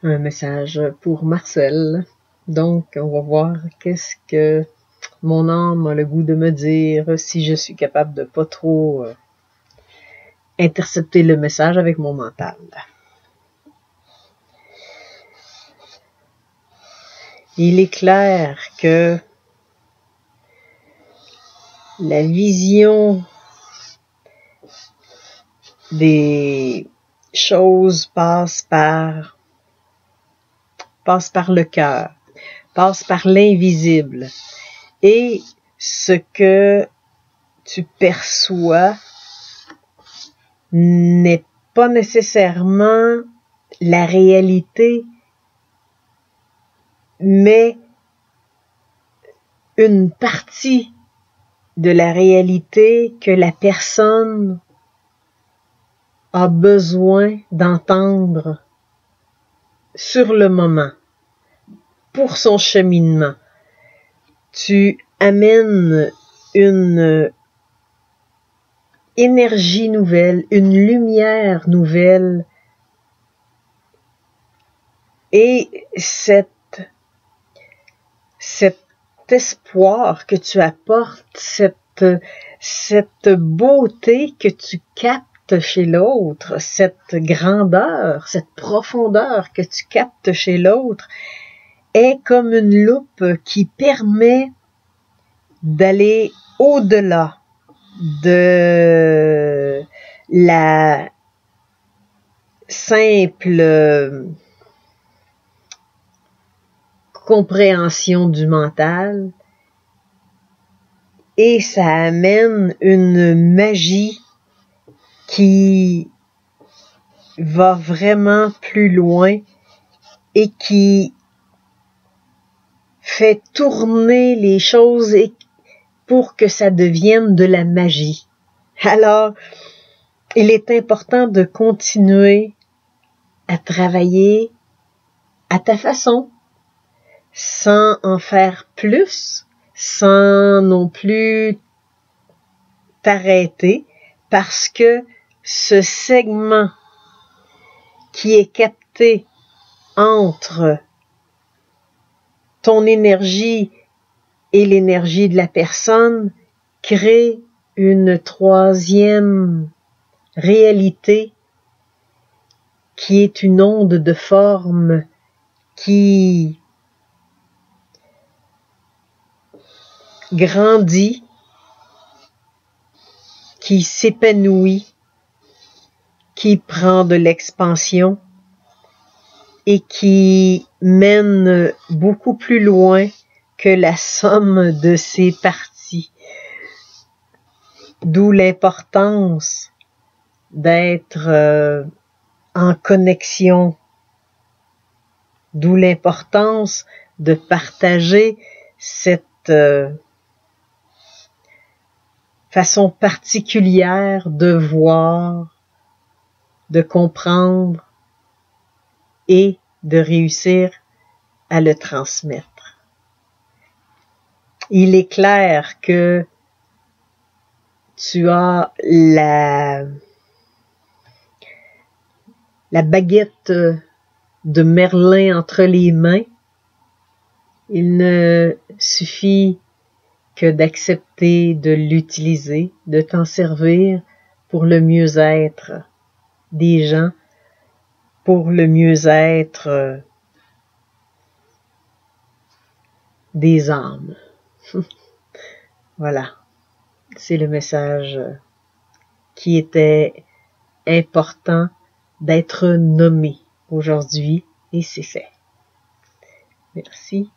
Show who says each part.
Speaker 1: Un message pour Marcel. Donc, on va voir qu'est-ce que mon âme a le goût de me dire, si je suis capable de pas trop intercepter le message avec mon mental. Il est clair que la vision des choses passe par le cœur, passe par l'invisible. Et ce que tu perçois n'est pas nécessairement la réalité, mais une partie de la réalité que la personne a besoin d'entendre sur le moment, pour son cheminement. Tu amènes une énergie nouvelle, une lumière nouvelle, et cet espoir que tu apportes, cette beauté que tu captes chez l'autre, cette grandeur, cette profondeur que tu captes chez l'autre, est comme une loupe qui permet d'aller au-delà de la simple compréhension du mental, et ça amène une magie qui va vraiment plus loin et qui fait tourner les choses pour que ça devienne de la magie. Alors, il est important de continuer à travailler à ta façon, sans en faire plus, sans non plus t'arrêter, parce que ce segment qui est capté entre ton énergie et l'énergie de la personne crée une troisième réalité qui est une onde de forme qui grandit, qui s'épanouit, qui prend de l'expansion et qui mène beaucoup plus loin que la somme de ses parties. D'où l'importance d'être en connexion, d'où l'importance de partager cette façon particulière de voir, de comprendre et de réussir à le transmettre. Il est clair que tu as la baguette de Merlin entre les mains. Il ne suffit que d'accepter de l'utiliser, de t'en servir pour le mieux-être des gens, pour le mieux-être des âmes. Voilà, c'est le message qui était important d'être nommé aujourd'hui, et c'est fait. Merci.